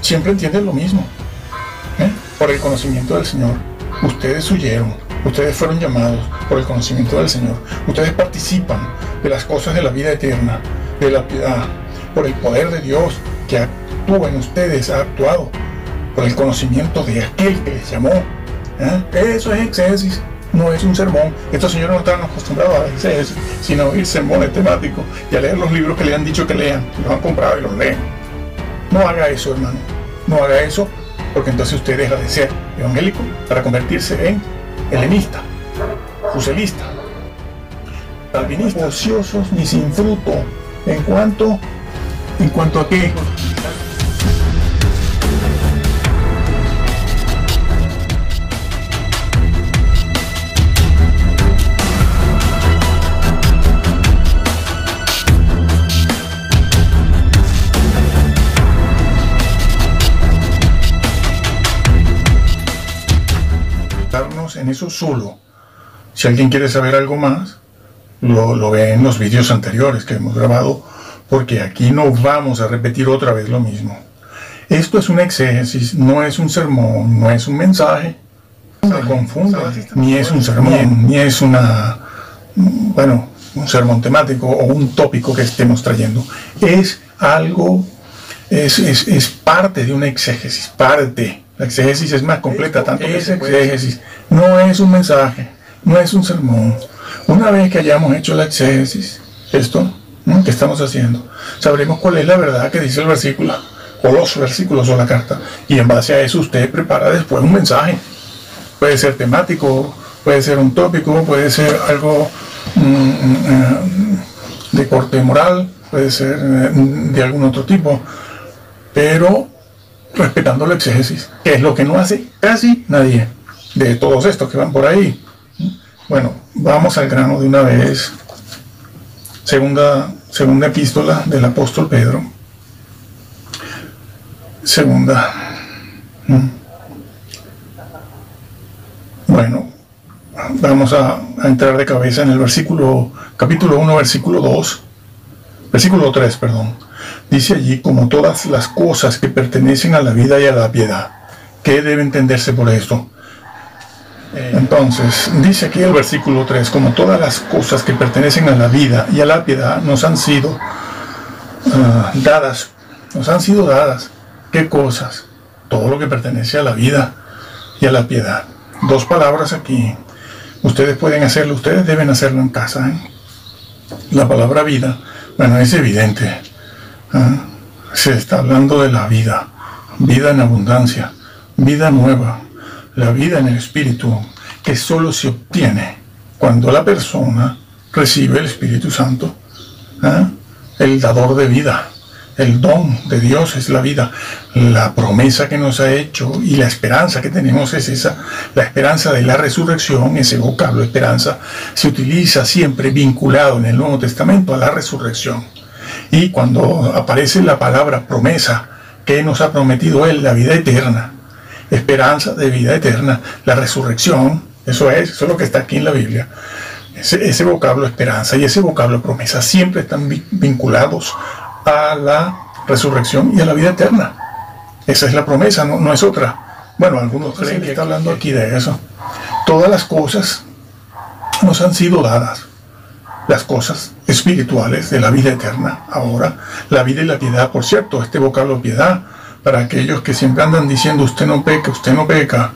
siempre entienden lo mismo. Por el conocimiento del Señor. Ustedes huyeron, ustedes fueron llamados por el conocimiento del Señor. Ustedes participan de las cosas de la vida eterna, de la piedad, por el poder de Dios que actúa en ustedes, ha actuado, por el conocimiento de aquel que les llamó. Eso es exégesis, no es un sermón. Estos señores no están acostumbrados a exégesis, sino a oír sermones temáticos y a leer los libros que le han dicho que lean, los han comprado y los leen. No haga eso, hermano, no haga eso, porque entonces usted deja de ser evangélico para convertirse en helenista, fuselista, calvinista, ociosos ni sin fruto. ¿En cuanto a qué? En eso solo. Si alguien quiere saber algo más, lo ve en los vídeos anteriores que hemos grabado, porque aquí no vamos a repetir otra vez lo mismo. Esto es una exégesis, no es un sermón, no es un mensaje. No confunde, ni es un sermón, ni es un sermón temático o un tópico que estemos trayendo. Es algo, es parte de una exégesis, parte. La exégesis es más completa, tanto que es exégesis. No es un mensaje, no es un sermón. Una vez que hayamos hecho la exégesis, esto que estamos haciendo, sabremos cuál es la verdad que dice el versículo, o los versículos o la carta, y en base a eso usted prepara después un mensaje. Puede ser temático, puede ser un tópico, puede ser algo de corte moral, puede ser de algún otro tipo, pero respetando la exégesis, que es lo que no hace casi nadie de todos estos que van por ahí. Bueno, vamos al grano de una vez. Segunda epístola del apóstol Pedro. Segunda. Bueno, vamos a entrar de cabeza en el capítulo 1, versículo 2. Versículo 3, perdón. Dice allí, como todas las cosas que pertenecen a la vida y a la piedad. ¿Qué debe entenderse por esto? Entonces, dice aquí el versículo 3, como todas las cosas que pertenecen a la vida y a la piedad nos han sido dadas. Nos han sido dadas. ¿Qué cosas? Todo lo que pertenece a la vida y a la piedad. Dos palabras aquí. Ustedes pueden hacerlo, ustedes deben hacerlo en casa. La palabra vida, bueno, es evidente. Se está hablando de la vida, vida en abundancia, vida nueva, la vida en el Espíritu, que solo se obtiene cuando la persona recibe el Espíritu Santo, el dador de vida. El don de Dios es la vida, la promesa que nos ha hecho y la esperanza que tenemos es esa, la esperanza de la resurrección. Ese vocablo esperanza se utiliza siempre vinculado en el Nuevo Testamento a la resurrección. Y cuando aparece la palabra promesa, que nos ha prometido Él, la vida eterna, esperanza de vida eterna, la resurrección, eso es lo que está aquí en la Biblia. Ese vocablo esperanza y ese vocablo promesa siempre están vinculados a la resurrección y a la vida eterna. Esa es la promesa, no es otra. Bueno, algunos creen que está hablando aquí de eso. Todas las cosas nos han sido dadas. Las cosas espirituales de la vida eterna. Ahora, la vida y la piedad. Por cierto, este vocablo piedad, para aquellos que siempre andan diciendo usted no peca,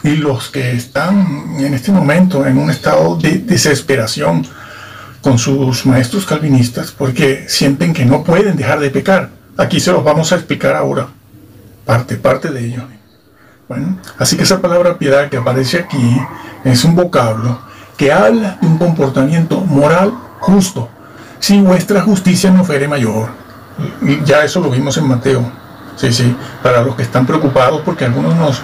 y los que están en este momento en un estado de desesperación con sus maestros calvinistas, porque sienten que no pueden dejar de pecar. Aquí se los vamos a explicar ahora, parte de ello. Bueno, así que esa palabra piedad que aparece aquí es un vocablo que habla de un comportamiento moral justo. Si vuestra justicia no fuere mayor. Ya eso lo vimos en Mateo. Sí, para los que están preocupados, porque algunos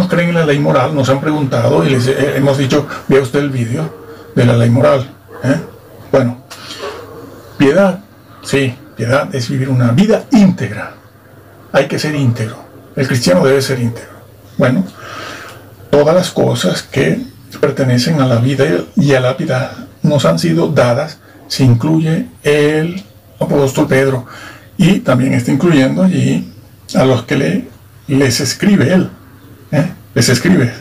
creen en la ley moral, nos han preguntado y les hemos dicho, vea usted el vídeo de la ley moral. Bueno, piedad, sí, piedad es vivir una vida íntegra. Hay que ser íntegro. El cristiano debe ser íntegro. Bueno, todas las cosas que pertenecen a la vida y a la piedad nos han sido dadas. Se incluye el apóstol Pedro y también está incluyendo allí a los que les escribe él. Les escribe.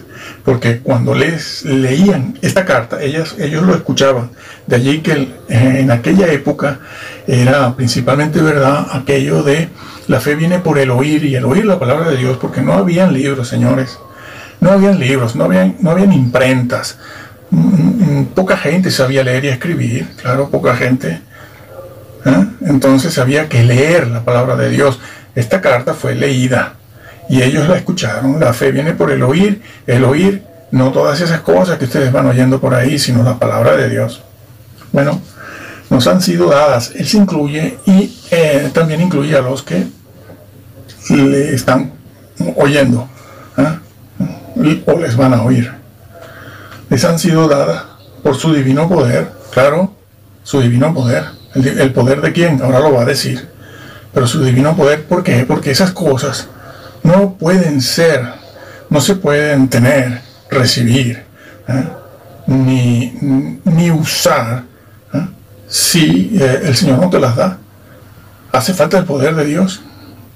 Porque cuando les leían esta carta, ellos lo escuchaban. De allí que en aquella época era principalmente verdad aquello de la fe viene por el oír, y el oír la palabra de Dios, porque no habían libros, señores. No habían libros, no habían imprentas. Poca gente sabía leer y escribir, claro, poca gente. Entonces había que leer la palabra de Dios. Esta carta fue leída y ellos la escucharon. La fe viene por el oír, no todas esas cosas que ustedes van oyendo por ahí, sino la palabra de Dios. Bueno, nos han sido dadas. Él se incluye y también incluye a los que le están oyendo, o les van a oír. Les han sido dadas por su divino poder, claro, su divino poder. ¿El poder de quién? Ahora lo va a decir. Pero su divino poder, ¿por qué? Porque esas cosas no pueden ser, no se pueden tener, recibir, ni usar, si el Señor no te las da. Hace falta el poder de Dios.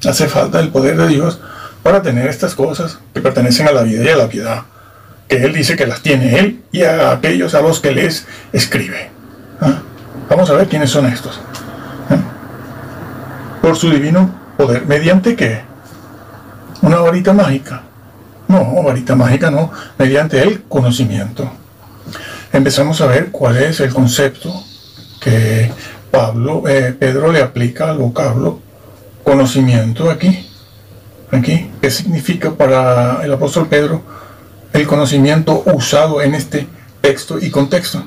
Hace falta el poder de Dios para tener estas cosas que pertenecen a la vida y a la piedad, que Él dice que las tiene Él y a aquellos a los que les escribe. Vamos a ver quiénes son estos. Por su divino poder. ¿Mediante qué? ¿Una varita mágica? No, varita mágica no. Mediante el conocimiento. Empezamos a ver cuál es el concepto que Pedro le aplica al vocablo conocimiento aquí. ¿Qué significa para el apóstol Pedro el conocimiento usado en este texto y contexto?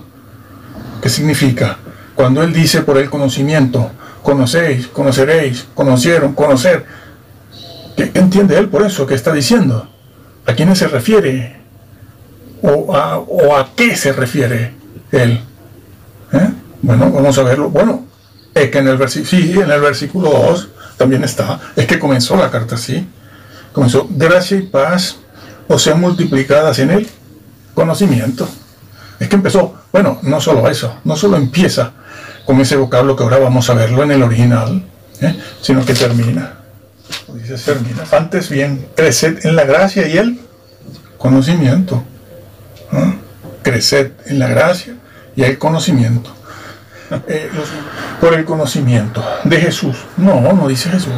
¿Qué significa? Cuando él dice por el conocimiento, conocéis, conoceréis, conocieron, conocer, ¿qué entiende él por eso? ¿Qué está diciendo? ¿A quiénes se refiere? ¿O a qué se refiere él? Bueno, vamos a verlo. Bueno, es que en el versículo 2 también está. Es que comenzó la carta así. Comenzó: gracia y paz os sean multiplicadas en el conocimiento. Es que empezó. Bueno, no solo eso, no solo empieza con ese vocablo que ahora vamos a verlo en el original, sino que termina. Dice termina. Antes bien, creced en la gracia y el conocimiento. Creced en la gracia y el conocimiento. Por el conocimiento de Jesús. No dice Jesús.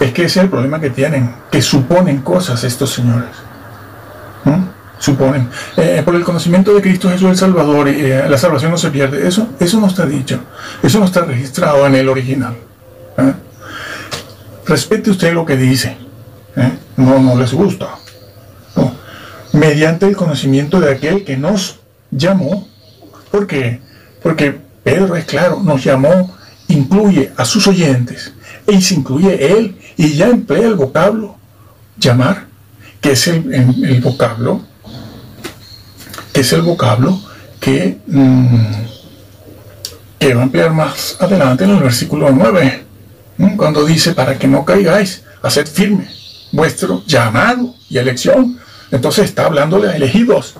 Es que ese es el problema que tienen, que suponen cosas estos señores. Suponen. Por el conocimiento de Cristo Jesús el Salvador, la salvación no se pierde. Eso no está dicho. Eso no está registrado en el original. Respete usted lo que dice. No les gusta. No. Mediante el conocimiento de aquel que nos llamó. ¿Por qué? Porque Pedro es claro, nos llamó, incluye a sus oyentes, y se incluye él, y ya emplea el vocablo llamar, que es el vocablo que va a emplear más adelante en el versículo 9, cuando dice: para que no caigáis, haced firme vuestro llamado y elección. Entonces está hablándole a elegidos.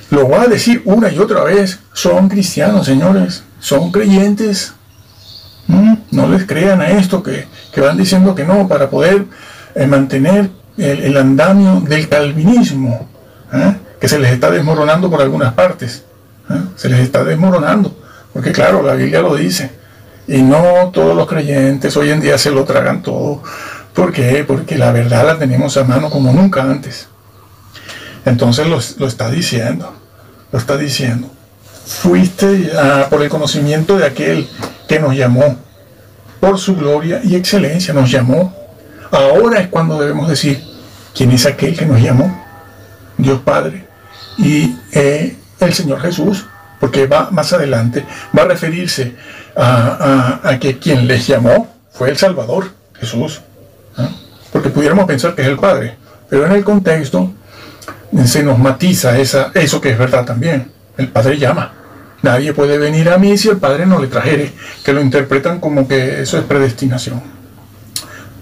Lo va a decir una y otra vez: son cristianos, señores, son creyentes. No les crean a esto que van diciendo que no, para poder mantener el andamio del calvinismo, que se les está desmoronando por algunas partes. Se les está desmoronando, porque claro, la Biblia lo dice. Y no todos los creyentes hoy en día se lo tragan todo. ¿Por qué? Porque la verdad la tenemos a mano como nunca antes. Entonces lo está diciendo. Lo está diciendo. Fuiste por el conocimiento de aquel que nos llamó. Por su gloria y excelencia nos llamó. Ahora es cuando debemos decir: ¿quién es aquel que nos llamó? Dios Padre y el Señor Jesús. Porque va más adelante, va a referirse a que quien les llamó fue el Salvador, Jesús. Porque pudiéramos pensar que es el Padre. Pero en el contexto se nos matiza eso que es verdad también. El Padre llama. Nadie puede venir a mí si el Padre no le trajere, que lo interpretan como que eso es predestinación.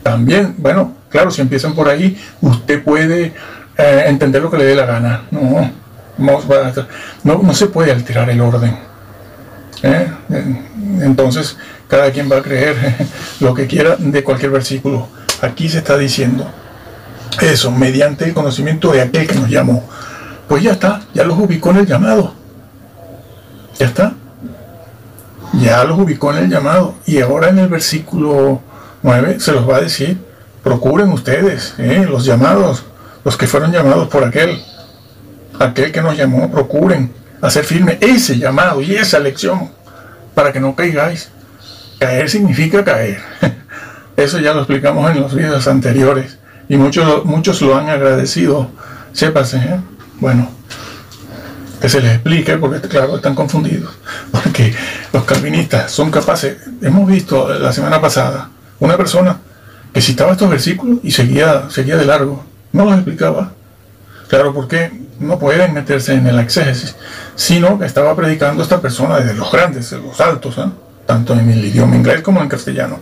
También, bueno, claro, si empiezan por ahí, usted puede entender lo que le dé la gana. No se puede alterar el orden. Entonces, cada quien va a creer lo que quiera de cualquier versículo. Aquí se está diciendo eso, mediante el conocimiento de aquel que nos llamó. Pues ya está, ya los ubicó en el llamado. Ya está. Ya los ubicó en el llamado. Y ahora en el versículo 9 se los va a decir: procuren ustedes, los llamados, los que fueron llamados por aquel que nos llamó, procuren hacer firme ese llamado y esa elección para que no caigáis. Caer significa caer. Eso ya lo explicamos en los videos anteriores y muchos lo han agradecido. Sépase, bueno, que se les explique, porque claro, están confundidos, porque los calvinistas son capaces. Hemos visto la semana pasada una persona que citaba estos versículos y seguía de largo, no los explicaba. Claro, porque no pueden meterse en el exégesis, sino que estaba predicando esta persona desde los grandes, de los altos, tanto en el idioma inglés como en castellano.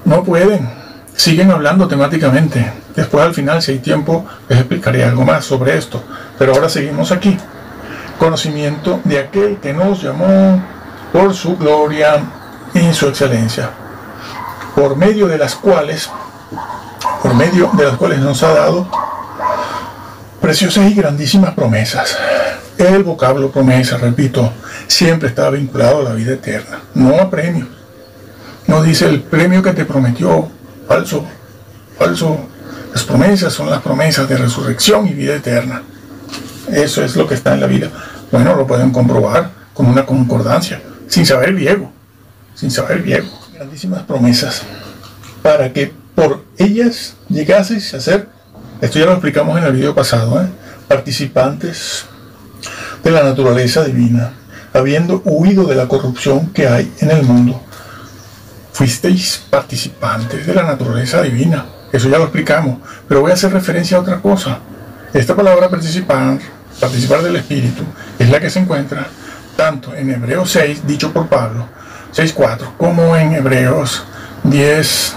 No pueden, siguen hablando temáticamente. Después, al final, si hay tiempo, les explicaré algo más sobre esto. Pero ahora seguimos aquí. Conocimiento de aquel que nos llamó por su gloria y su excelencia, por medio de las cuales nos ha dado preciosas y grandísimas promesas. El vocablo promesa, repito, siempre está vinculado a la vida eterna, no a premios. No dice el premio que te prometió, falso. Las promesas son las promesas de resurrección y vida eterna. Eso es lo que está en la vida. Bueno, lo pueden comprobar con una concordancia, sin saber griego. Grandísimas promesas, para que por ellas llegaseis a ser, esto ya lo explicamos en el video pasado, participantes de la naturaleza divina, habiendo huido de la corrupción que hay en el mundo. Fuisteis participantes de la naturaleza divina. Eso ya lo explicamos, pero voy a hacer referencia a otra cosa. Esta palabra participar del Espíritu, es la que se encuentra tanto en Hebreos 6, dicho por Pablo, 6:4, como en Hebreos 10,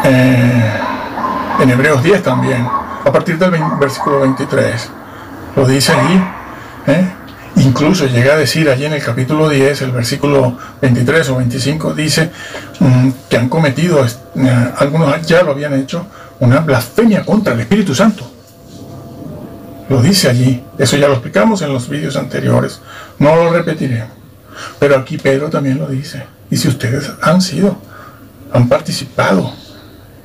en Hebreos 10 también, a partir del versículo 23. Lo dice allí, incluso llega a decir allí en el capítulo 10, el versículo 23 o 25, dice que han cometido, algunos ya lo habían hecho, una blasfemia contra el Espíritu Santo. Lo dice allí. Eso ya lo explicamos en los vídeos anteriores, no lo repetiré, pero aquí Pedro también lo dice. Y si ustedes han participado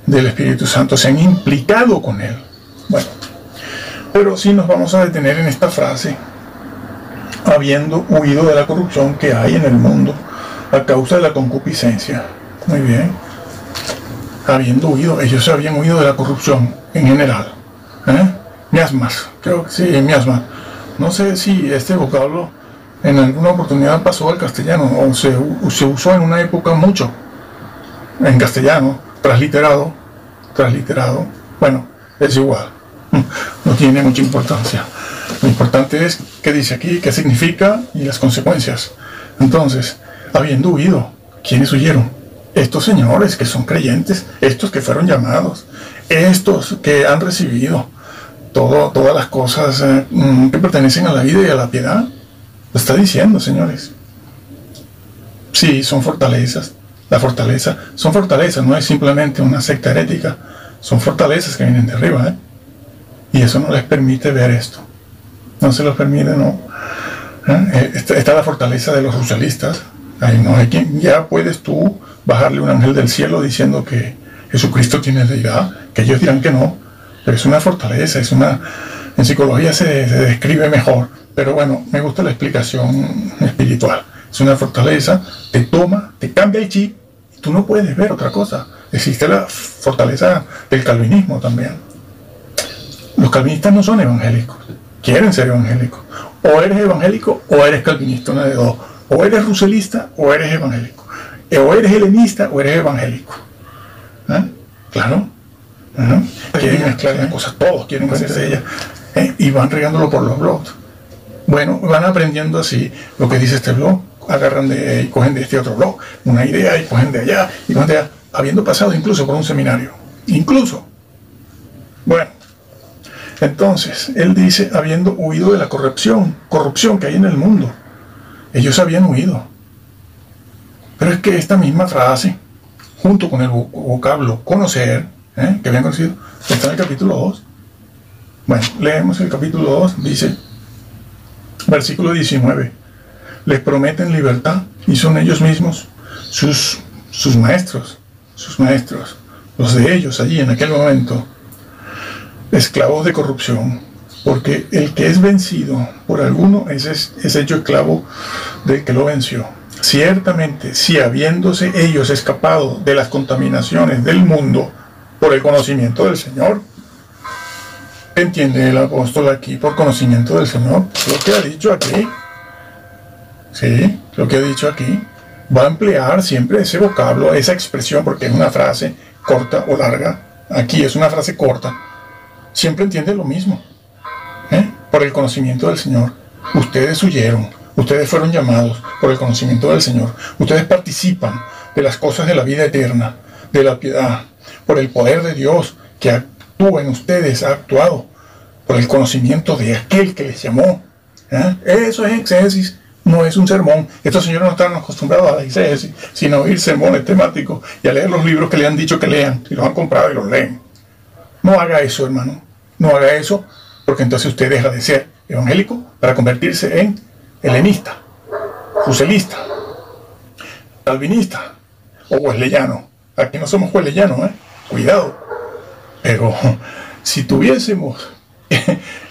del Espíritu Santo, se han implicado con él. Bueno, pero sí nos vamos a detener en esta frase: habiendo huido de la corrupción que hay en el mundo a causa de la concupiscencia. Muy bien. Habiendo huido, ellos habían huido de la corrupción en general. Miasmas, creo que sí, miasmas. No sé si este vocablo en alguna oportunidad pasó al castellano o se usó en una época mucho en castellano, transliterado. Bueno, es igual, no tiene mucha importancia. Lo importante es qué dice aquí, qué significa y las consecuencias. Entonces, habiendo huido, ¿quiénes huyeron? Estos señores que son creyentes, estos que fueron llamados, estos que han recibido todas las cosas que pertenecen a la vida y a la piedad. Lo está diciendo, señores. Sí, son fortalezas. La fortaleza, son fortalezas, no es simplemente una secta herética, son fortalezas que vienen de arriba, y eso no les permite ver esto. No se los permite, no. Está la fortaleza de los rusalistas. Ahí no hay quien, ya puedes tú bajarle un ángel del cielo diciendo que Jesucristo tiene deidad, que ellos dirán que no, pero es una fortaleza, en psicología se describe mejor, pero bueno, me gusta la explicación espiritual. Es una fortaleza, te toma, te cambia el chip, y tú no puedes ver otra cosa. Existe la fortaleza del calvinismo también. Los calvinistas no son evangélicos, quieren ser evangélicos. O eres evangélico o eres calvinista, una de dos. O eres ruselista o eres evangélico. O eres helenista o eres evangélico. Claro. Quieren mezclar las cosas, todos quieren hacerse ellas. Y van regándolo por los blogs. Bueno, van aprendiendo así lo que dice este blog. Agarran y cogen de este otro blog una idea y cogen de allá y cogen de allá, habiendo pasado incluso por un seminario. Incluso. Bueno, Entonces, él dice, habiendo huido de la corrupción que hay en el mundo. Ellos habían huido. Pero es que esta misma frase, junto con el vocablo conocer, que habían conocido, está en el capítulo 2. Bueno, leemos el capítulo 2, dice, versículo 19, les prometen libertad y son ellos mismos sus maestros, los de ellos allí en aquel momento, esclavos de corrupción, porque el que es vencido por alguno es hecho esclavo del que lo venció. Ciertamente, si habiéndose ellos escapado de las contaminaciones del mundo por el conocimiento del Señor, entiende el apóstol aquí por conocimiento del Señor, lo que ha dicho aquí, sí, lo que ha dicho aquí, va a emplear siempre ese vocablo, esa expresión, porque es una frase corta o larga, aquí es una frase corta, siempre entiende lo mismo, por el conocimiento del Señor. Ustedes huyeron, ustedes fueron llamados por el conocimiento del Señor, ustedes participan de las cosas de la vida eterna, de la piedad, por el poder de Dios que actúa en ustedes, ha actuado, por el conocimiento de aquel que les llamó. Eso es exégesis, no es un sermón. Estos señores no están acostumbrados a la exégesis, sino a oír sermones temáticos y a leer los libros que le han dicho que lean, y los han comprado y los leen. No haga eso, hermano, no haga eso, porque entonces usted deja de ser evangélico para convertirse en helenista, fuselista, calvinista o wesleyano. Aquí no somos wesleyanos, cuidado. Pero si tuviésemos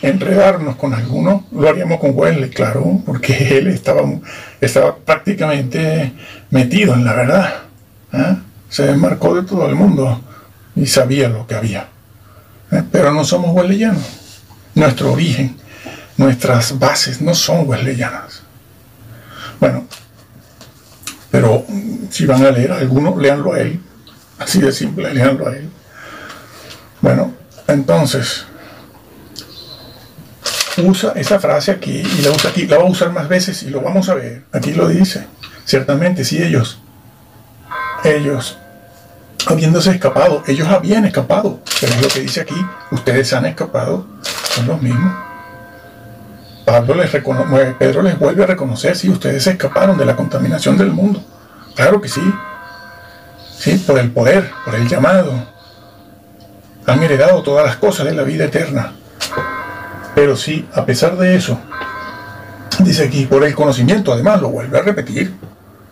enredarnos con alguno, lo haríamos con Wesley, claro, porque él estaba prácticamente metido en la verdad, se desmarcó de todo el mundo y sabía lo que había, pero no somos wesleyanos. Nuestro origen, nuestras bases no son wesleyanas. Bueno, pero si van a leer a alguno, léanlo a él, así de simple, léanlo a él. Bueno, entonces usa esa frase aquí y la usa aquí, la va a usar más veces y lo vamos a ver. Aquí lo dice, ciertamente, si ellos habiéndose escapado, ellos habían escapado, pero es lo que dice aquí, ustedes han escapado, son los mismos. Pedro les vuelve a reconocer, sí, ustedes se escaparon de la contaminación del mundo, claro que sí, por el poder, por el llamado, han heredado todas las cosas de la vida eterna. Pero sí, a pesar de eso, dice aquí, por el conocimiento, además lo vuelve a repetir.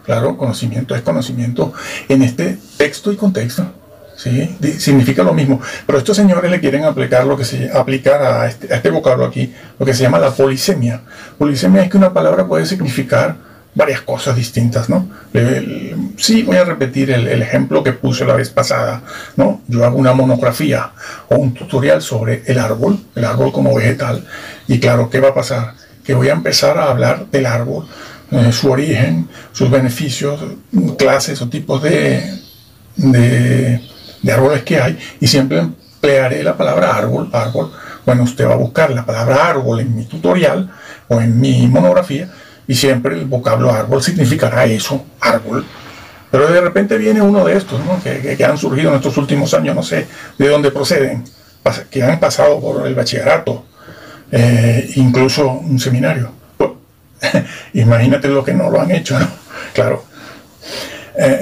Claro, conocimiento es conocimiento en este texto y contexto. ¿Sí? Significa lo mismo. Pero estos señores le quieren aplicar a este vocablo aquí, lo que se llama la polisemia. Polisemia es que una palabra puede significar varias cosas distintas, ¿no? Sí, voy a repetir el ejemplo que puse la vez pasada, ¿no? Yo hago una monografía o un tutorial sobre el árbol como vegetal, y claro, ¿qué va a pasar? Que voy a empezar a hablar del árbol, su origen, sus beneficios, clases o tipos de árboles que hay, y siempre emplearé la palabra árbol. Bueno, usted va a buscar la palabra árbol en mi tutorial o en mi monografía, y siempre el vocablo árbol significará eso, árbol. Pero de repente viene uno de estos, ¿no? que han surgido en estos últimos años, no sé de dónde proceden, que han pasado por el bachillerato, incluso un seminario. Bueno, imagínate lo que no lo han hecho, ¿no? Claro.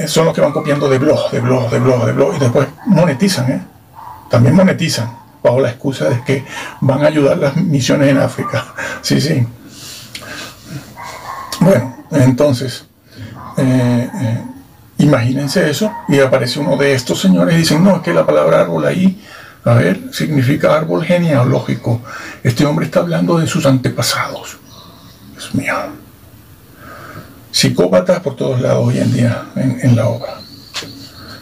Son los que van copiando de blog, y después monetizan, también monetizan, bajo la excusa de que van a ayudar las misiones en África. Sí. Bueno, entonces, imagínense eso, y aparece uno de estos señores y dicen, no, es que la palabra árbol ahí, a ver, significa árbol genealógico. Este hombre está hablando de sus antepasados. Dios mío. Psicópatas por todos lados hoy en día en la obra.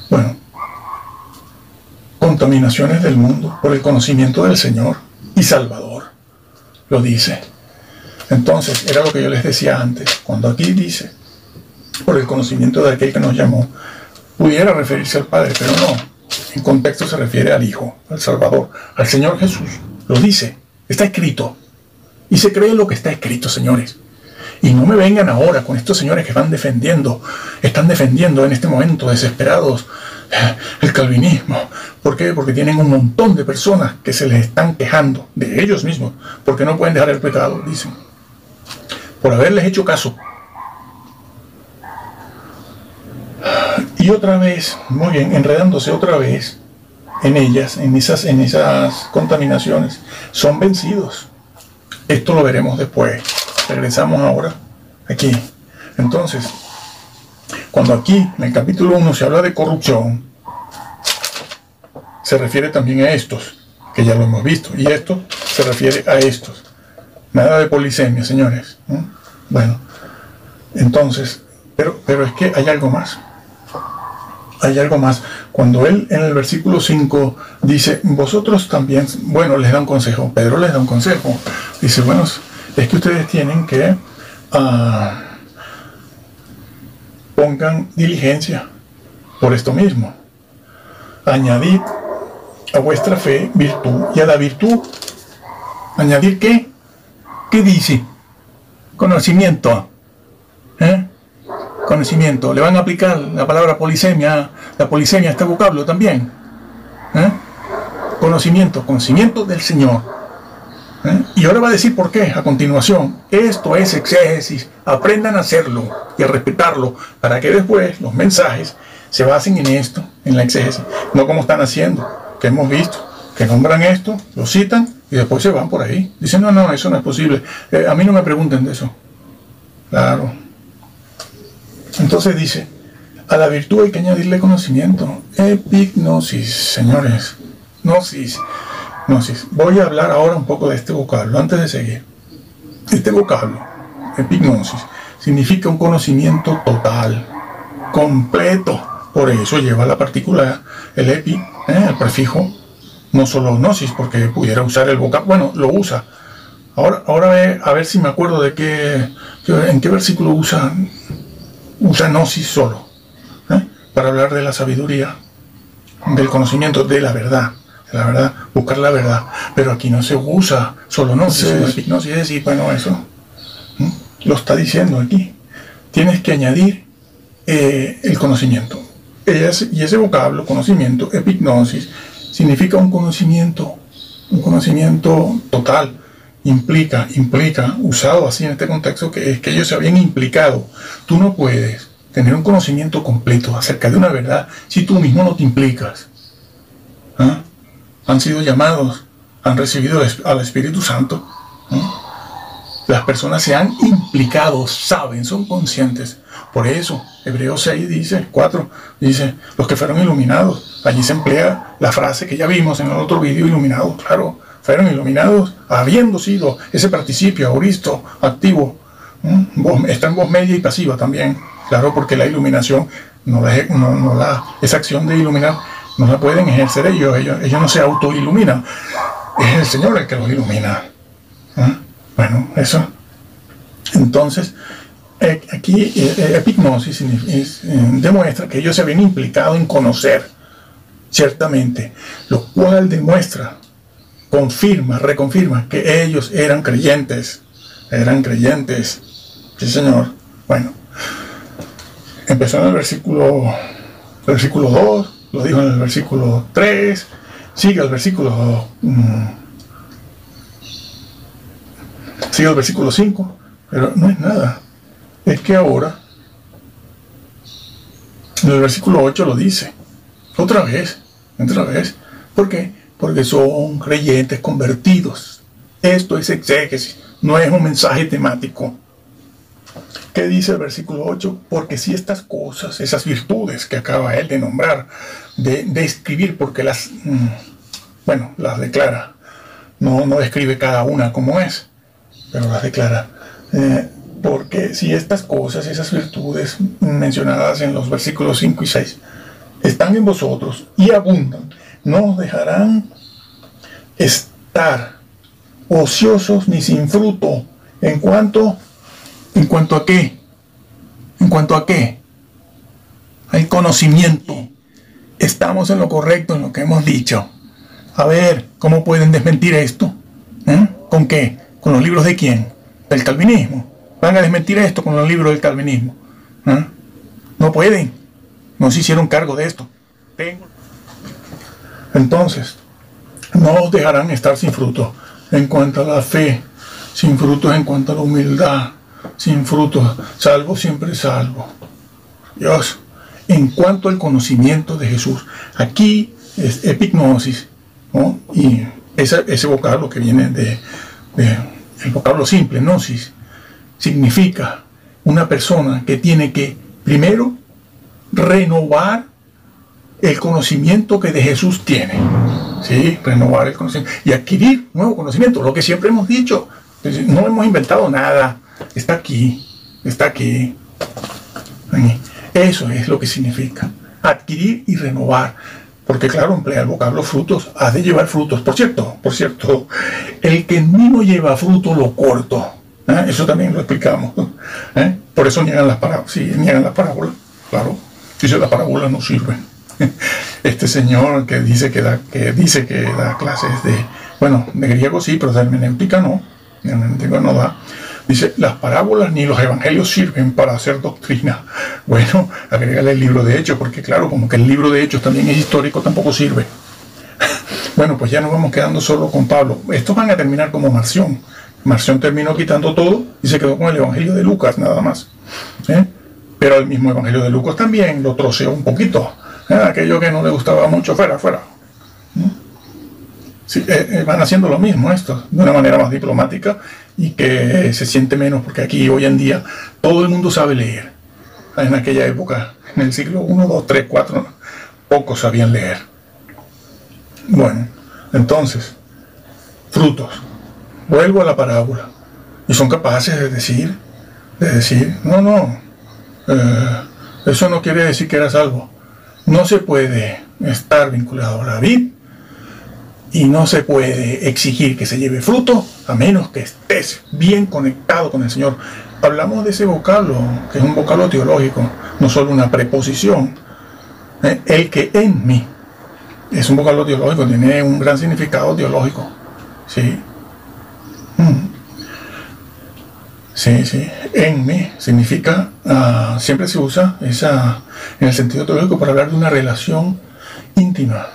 Bueno, contaminaciones del mundo por el conocimiento del Señor y Salvador, lo dice. Entonces, era lo que yo les decía antes, cuando aquí dice, por el conocimiento de aquel que nos llamó, pudiera referirse al Padre, pero no, en contexto se refiere al Hijo, al Salvador, al Señor Jesús. Lo dice, está escrito, y se cree lo que está escrito, señores. Y no me vengan ahora con estos señores que están defendiendo en este momento, desesperados, el calvinismo. ¿Por qué? Porque tienen un montón de personas que se les están quejando de ellos mismos, porque no pueden dejar el pecado, dicen, por haberles hecho caso. Y otra vez, muy bien, enredándose otra vez en ellas, en esas contaminaciones, son vencidos. Esto lo veremos después. Regresamos ahora aquí. Entonces, cuando aquí en el capítulo 1 se habla de corrupción, se refiere también a estos, que ya lo hemos visto, y esto se refiere a estos. Nada de polisemia, señores. Bueno, entonces, pero es que hay algo más. Hay algo más. Cuando él en el versículo 5 dice, vosotros también, bueno, les da un consejo, Pedro les da un consejo. Dice, bueno, es que ustedes tienen que pongan diligencia por esto mismo. Añadid a vuestra fe virtud, y a la virtud, ¿añadir qué? ¿Qué dice? Conocimiento. Conocimiento. Le van a aplicar la palabra polisemia, a este vocablo también. Conocimiento del Señor. Y ahora va a decir por qué a continuación. Esto es exégesis. Aprendan a hacerlo y a respetarlo para que después los mensajes se basen en esto, en la exégesis. No como están haciendo, que hemos visto, que nombran esto, lo citan y después se van por ahí. Dicen, no, eso no es posible. A mí no me pregunten de eso. Claro. Entonces dice, a la virtud hay que añadirle conocimiento. Epignosis, señores. Gnosis. Voy a hablar ahora un poco de este vocablo, antes de seguir. Este vocablo, epignosis, significa un conocimiento total, completo. Por eso lleva la partícula, el epi, el prefijo, no solo gnosis, porque pudiera usar el vocablo, bueno, lo usa. Ahora a ver si me acuerdo de en qué versículo usa gnosis solo, para hablar de la sabiduría, del conocimiento, de la verdad, buscar la verdad. Pero aquí no se usa solo gnosis, es decir, bueno, eso lo está diciendo aquí. Tienes que añadir el conocimiento. Y ese vocablo, conocimiento, epignosis, significa un conocimiento total. Implica, usado así en este contexto, que es que ellos se habían implicado. Tú no puedes tener un conocimiento completo acerca de una verdad si tú mismo no te implicas. Han sido llamados, han recibido al Espíritu Santo. Las personas se han implicado, saben, son conscientes. Por eso, Hebreos 4 dice, los que fueron iluminados. Allí se emplea la frase que ya vimos en el otro vídeo, iluminados, claro. Fueron iluminados habiendo sido ese participio auristo activo. Está en voz media y pasiva también. Claro, porque la iluminación, esa acción de iluminar, no la pueden ejercer ellos no se autoiluminan. Es el Señor el que los ilumina. Bueno, eso. Entonces, aquí epignosis demuestra que ellos se habían implicado en conocer, ciertamente, lo cual demuestra, reconfirma que ellos eran creyentes. Sí, señor. Bueno, empezó en el versículo 2, lo dijo en el versículo 3, sigue el versículo 5, pero no es nada. Es que ahora, en el versículo 8 lo dice, otra vez. ¿Por qué? Porque son creyentes convertidos. Esto es exégesis, no es un mensaje temático. ¿Qué dice el versículo 8? Porque si estas cosas, esas virtudes que acaba él de nombrar, de escribir, porque las declara, no describe cada una como es, pero las declara. Porque si estas cosas, esas virtudes mencionadas en los versículos 5 y 6, están en vosotros y abundan, no os dejarán estar ociosos ni sin fruto. ¿En cuanto a qué? Al conocimiento. Estamos en lo correcto, en lo que hemos dicho. A ver, ¿cómo pueden desmentir esto? ¿Con qué? ¿Con los libros de quién? Del calvinismo. Van a desmentir esto con los libros del calvinismo. No pueden. No se hicieron cargo de esto. tengo. Entonces, no os dejarán estar sin fruto en cuanto a la fe, sin frutos en cuanto a la humildad, sin frutos, salvo siempre salvo. Dios, en cuanto al conocimiento de Jesús, aquí es epignosis, ¿no? Y ese vocablo que viene el vocablo simple, gnosis, significa una persona que tiene que primero renovar el conocimiento que de Jesús tiene, ¿sí? Renovar el conocimiento y adquirir nuevo conocimiento, lo que siempre hemos dicho. No hemos inventado nada, está aquí, está aquí. Eso es lo que significa adquirir y renovar, porque claro, emplea el vocablo frutos, ha de llevar frutos. Por cierto, el que en mí no lleva fruto lo corto. Eso también lo explicamos. Por eso niegan las parábolas. Sí, niegan las parábolas, claro. Dice las parábolas no sirven. Este señor que dice que da clases de griego sí, pero de hermenéutica no. De hermenéutica no da. Dice, las parábolas ni los evangelios sirven para hacer doctrina. Bueno, agrégale el libro de Hechos, porque claro, como que el libro de Hechos también es histórico, tampoco sirve. Bueno, pues ya nos vamos quedando solo con Pablo. Estos van a terminar como Marción. Marción terminó quitando todo y se quedó con el evangelio de Lucas nada más. Pero el mismo evangelio de Lucas también lo troceó un poquito. Aquello que no le gustaba mucho, fuera. Sí, van haciendo lo mismo esto, de una manera más diplomática y que se siente menos, porque aquí hoy en día todo el mundo sabe leer. En aquella época, en el siglo I, II, III, IV, pocos sabían leer. Bueno, entonces, frutos. Vuelvo a la parábola. Y son capaces de decir, no, eso no quiere decir que eras salvo. No se puede estar vinculado a la vid y no se puede exigir que se lleve fruto a menos que estés bien conectado con el Señor. Hablamos de ese vocablo, que es un vocablo teológico, no solo una preposición. El que en mí es un vocablo teológico, tiene un gran significado teológico. Sí. Sí, en mí significa, siempre se usa en el sentido teológico para hablar de una relación íntima.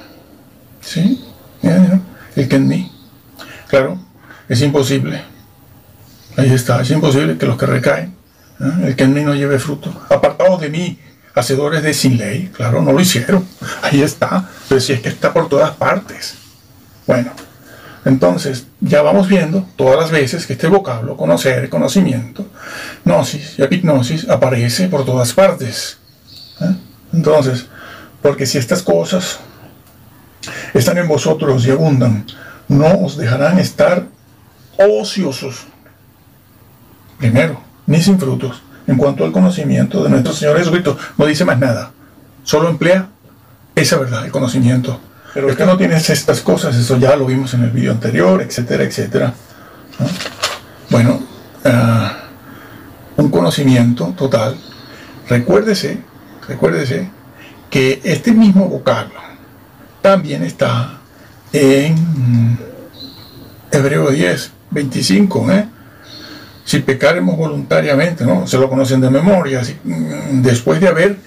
¿Sí? El que en mí. Claro, es imposible. Ahí está, es imposible que los que recaen, el que en mí no lleve fruto. Apartados de mí, hacedores de sin ley. Claro, no lo hicieron. Ahí está. Pero si es que está por todas partes. Bueno. Entonces, ya vamos viendo todas las veces que este vocablo, conocer, conocimiento, gnosis y epignosis, aparece por todas partes. Entonces, porque si estas cosas están en vosotros y abundan, no os dejarán estar ociosos. Primero, ni sin frutos. En cuanto al conocimiento de nuestro Señor Jesucristo, no dice más nada. Solo emplea esa verdad, el conocimiento. Pero es que no tienes estas cosas, eso ya lo vimos en el video anterior, etcétera, etcétera. Bueno, un conocimiento total. Recuérdese que este mismo vocablo también está en Hebreo 10, 25. Si pecaremos voluntariamente, ¿no? Se lo conocen de memoria, después de haber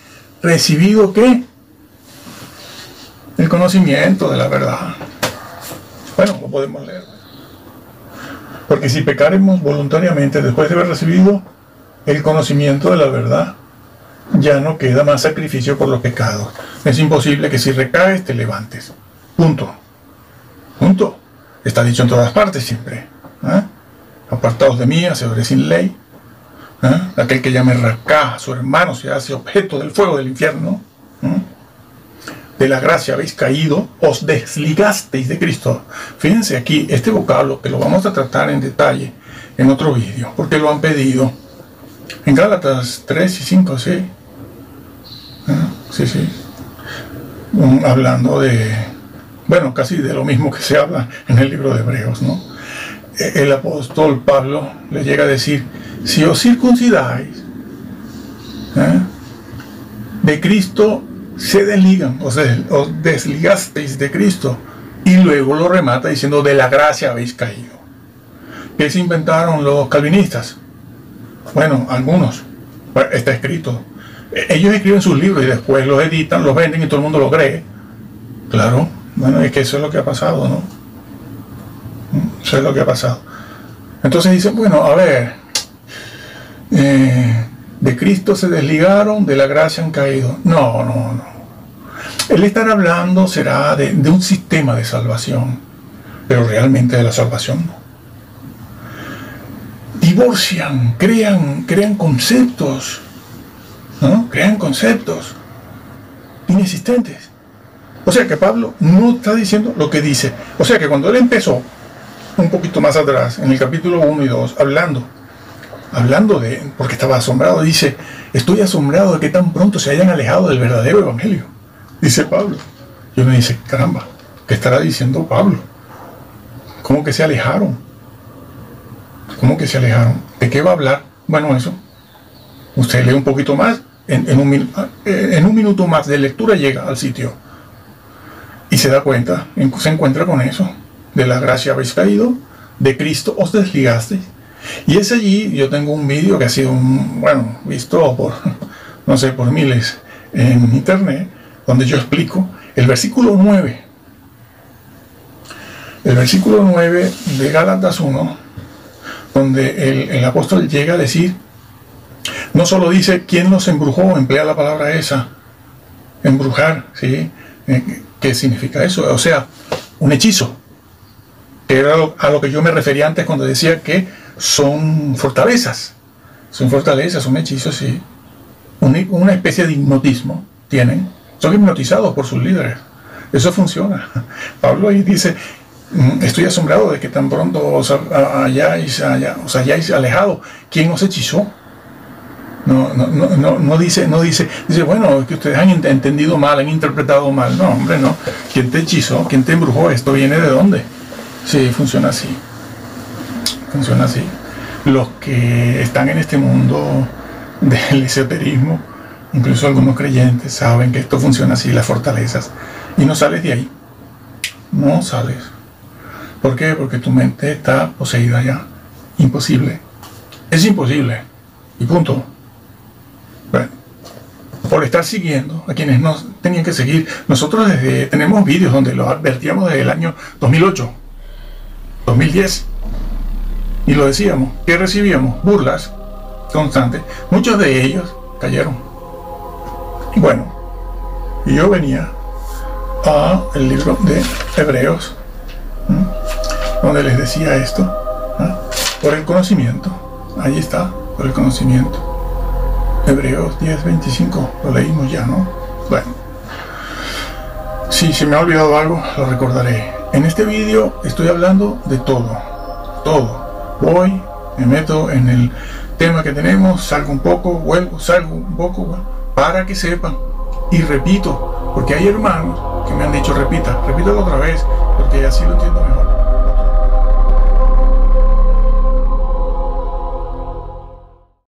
recibido ¿qué? El conocimiento de la verdad. Bueno, lo podemos leer. Porque si pecaremos voluntariamente después de haber recibido el conocimiento de la verdad, ya no queda más sacrificio por los pecados. Es imposible que si recaes te levantes. Punto. Está dicho en todas partes siempre. Apartados de mí, hacedores sin ley. Aquel que llame racá a su hermano se hace objeto del fuego del infierno. De la gracia habéis caído, os desligasteis de Cristo. Fíjense aquí, este vocablo que lo vamos a tratar en detalle en otro vídeo, porque lo han pedido. En Gálatas 3 y 5, sí. Sí. Hablando de, bueno, casi de lo mismo que se habla en el libro de Hebreos, ¿no? El apóstol Pablo le llega a decir, si os circuncidáis, de Cristo se desligan, o sea, os desligasteis de Cristo, y luego lo remata diciendo, de la gracia habéis caído. ¿Qué se inventaron los calvinistas? Bueno, algunos, está escrito Ellos escriben sus libros y después los editan, los venden y todo el mundo lo cree. Claro, bueno, es que eso es lo que ha pasado, ¿no? Eso es lo que ha pasado. Entonces dicen, bueno, a ver, de Cristo se desligaron, de la gracia han caído. No, no, no. Él estará hablando será de un sistema de salvación, pero realmente de la salvación no. Divorcian, crean conceptos, ¿no? Crean conceptos inexistentes. O sea que Pablo no está diciendo lo que dice. O sea que cuando él empezó un poquito más atrás, en el capítulo 1 y 2, hablando de, porque estaba asombrado, dice, estoy asombrado de que tan pronto se hayan alejado del verdadero evangelio, dice Pablo. Y uno dice, caramba, ¿qué estará diciendo Pablo? ¿Cómo que se alejaron? ¿Cómo que se alejaron? ¿De qué va a hablar? Bueno, eso. Usted lee un poquito más, en un minuto más de lectura llega al sitio. Y se da cuenta, se encuentra con eso. De la gracia habéis caído, de Cristo os desligasteis. Y es allí, yo tengo un vídeo que ha sido, visto por, no sé, por miles en internet, donde yo explico el versículo 9. El versículo 9 de Gálatas 1, donde el apóstol llega a decir, no solo dice quién los embrujó, emplea la palabra esa, embrujar, ¿sí? ¿Qué significa eso? O sea, un hechizo. Que era a lo que yo me refería antes cuando decía que son fortalezas. Son fortalezas, son hechizos, sí. Una especie de hipnotismo tienen. Son hipnotizados por sus líderes. Eso funciona. Pablo ahí dice, estoy asombrado de que tan pronto os hayáis alejado. ¿Quién os hechizó? No dice, bueno, que ustedes han entendido mal, han interpretado mal. No, hombre, no. ¿Quién te hechizó? ¿Quién te embrujó? ¿Esto viene de dónde? Sí, funciona así. Funciona así. Los que están en este mundo del esoterismo, incluso algunos creyentes, saben que esto funciona así, las fortalezas. Y no sales de ahí. No sales. ¿Por qué? Porque tu mente está poseída ya. Imposible. Es imposible. Y punto. Bueno, por estar siguiendo a quienes nos tenían que seguir. Nosotros tenemos vídeos donde lo advertíamos desde el año 2008, 2010, y lo decíamos, que recibíamos burlas constantes. Muchos de ellos cayeron. Bueno, y yo venía a el libro de Hebreos, donde les decía esto, por el conocimiento. Ahí está, por el conocimiento. Hebreos 10:25, lo leímos ya, ¿no? Bueno, si se me ha olvidado algo, lo recordaré. En este vídeo estoy hablando de todo. Voy, me meto en el tema que tenemos, salgo un poco, vuelvo, salgo un poco, para que sepan. Y repito, porque hay hermanos que me han dicho, repítalo otra vez, porque así lo entiendo mejor.